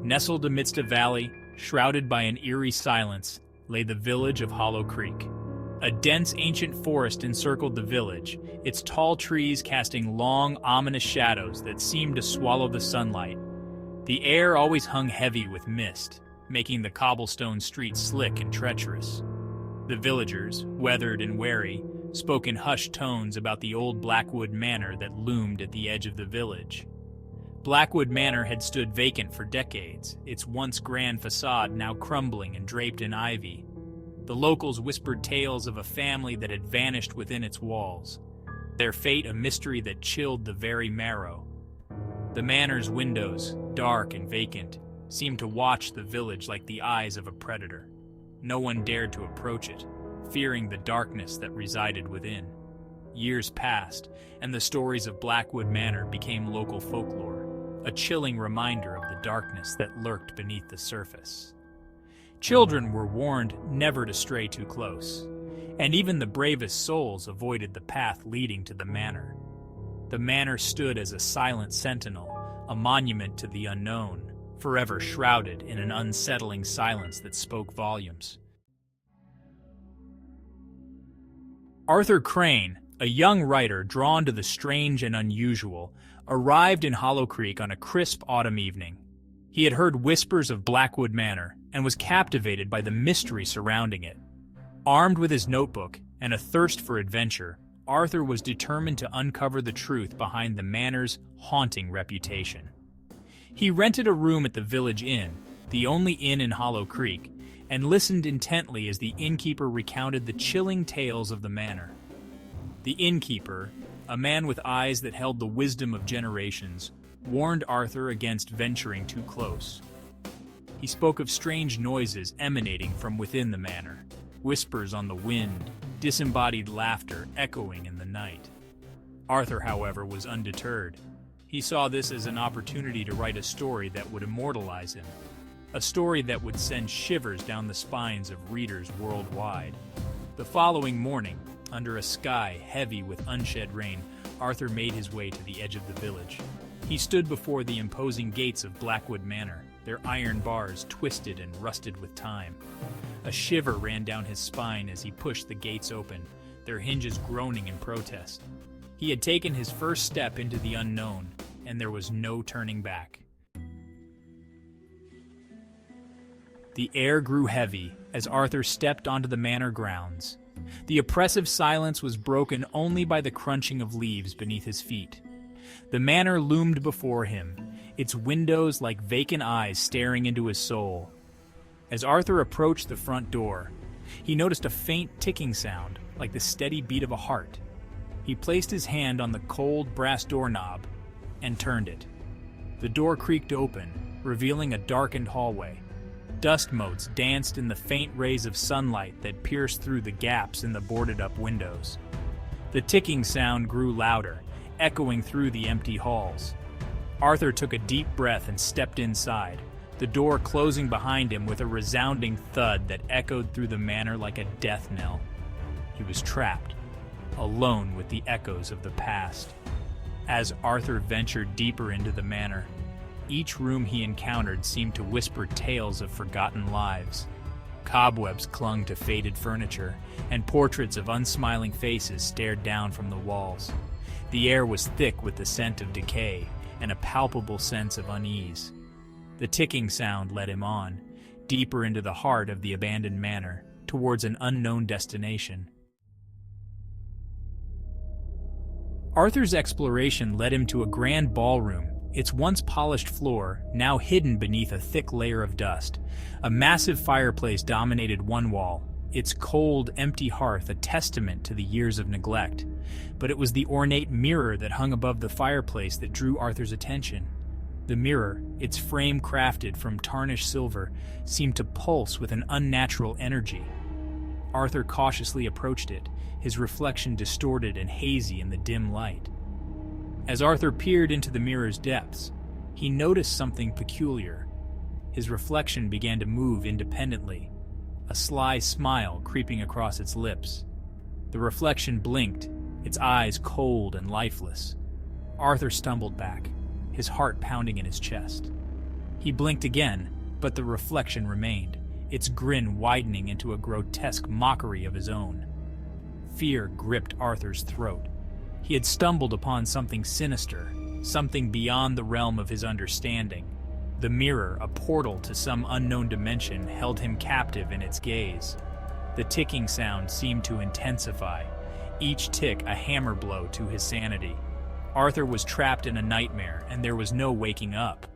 Nestled amidst a valley, shrouded by an eerie silence, lay the village of Hollow Creek. A dense ancient forest encircled the village, its tall trees casting long, ominous shadows that seemed to swallow the sunlight. The air always hung heavy with mist, making the cobblestone streets slick and treacherous. The villagers, weathered and wary, spoke in hushed tones about the old Blackwood Manor that loomed at the edge of the village. Blackwood Manor had stood vacant for decades, its once grand facade now crumbling and draped in ivy. The locals whispered tales of a family that had vanished within its walls, their fate a mystery that chilled the very marrow. The manor's windows, dark and vacant, seemed to watch the village like the eyes of a predator. No one dared to approach it, fearing the darkness that resided within. Years passed, and the stories of Blackwood Manor became local folklore, a chilling reminder of the darkness that lurked beneath the surface. Children were warned never to stray too close, and even the bravest souls avoided the path leading to the manor. The manor stood as a silent sentinel, a monument to the unknown, forever shrouded in an unsettling silence that spoke volumes. Arthur Crane, a young writer drawn to the strange and unusual, arrived in Hollow Creek on a crisp autumn evening. He had heard whispers of Blackwood Manor and was captivated by the mystery surrounding it. Armed with his notebook and a thirst for adventure, Arthur was determined to uncover the truth behind the manor's haunting reputation. He rented a room at the village inn, the only inn in Hollow Creek, and listened intently as the innkeeper recounted the chilling tales of the manor. The innkeeper, a man with eyes that held the wisdom of generations, warned Arthur against venturing too close. He spoke of strange noises emanating from within the manor, whispers on the wind, disembodied laughter echoing in the night. Arthur, however, was undeterred. He saw this as an opportunity to write a story that would immortalize him, a story that would send shivers down the spines of readers worldwide. The following morning, under a sky heavy with unshed rain, Arthur made his way to the edge of the village. He stood before the imposing gates of Blackwood Manor, their iron bars twisted and rusted with time. A shiver ran down his spine as he pushed the gates open, their hinges groaning in protest. He had taken his first step into the unknown, and there was no turning back. The air grew heavy as Arthur stepped onto the manor grounds. The oppressive silence was broken only by the crunching of leaves beneath his feet. The manor loomed before him, its windows like vacant eyes staring into his soul. As Arthur approached the front door, he noticed a faint ticking sound, like the steady beat of a heart. He placed his hand on the cold brass doorknob and turned it. The door creaked open, revealing a darkened hallway. Dust motes danced in the faint rays of sunlight that pierced through the gaps in the boarded-up windows. The ticking sound grew louder, echoing through the empty halls. Arthur took a deep breath and stepped inside, the door closing behind him with a resounding thud that echoed through the manor like a death knell. He was trapped, alone with the echoes of the past. As Arthur ventured deeper into the manor, each room he encountered seemed to whisper tales of forgotten lives. Cobwebs clung to faded furniture, and portraits of unsmiling faces stared down from the walls. The air was thick with the scent of decay and a palpable sense of unease. The ticking sound led him on, deeper into the heart of the abandoned manor, towards an unknown destination. Arthur's exploration led him to a grand ballroom, its once polished floor now hidden beneath a thick layer of dust. A massive fireplace dominated one wall, its cold, empty hearth a testament to the years of neglect. But it was the ornate mirror that hung above the fireplace that drew Arthur's attention. The mirror, its frame crafted from tarnished silver, seemed to pulse with an unnatural energy. Arthur cautiously approached it, his reflection distorted and hazy in the dim light. As Arthur peered into the mirror's depths, he noticed something peculiar. His reflection began to move independently, a sly smile creeping across its lips. The reflection blinked, its eyes cold and lifeless. Arthur stumbled back, his heart pounding in his chest. He blinked again, but the reflection remained, its grin widening into a grotesque mockery of his own. Fear gripped Arthur's throat. He had stumbled upon something sinister, something beyond the realm of his understanding. The mirror, a portal to some unknown dimension, held him captive in its gaze. The ticking sound seemed to intensify, each tick a hammer blow to his sanity. Arthur was trapped in a nightmare, and there was no waking up.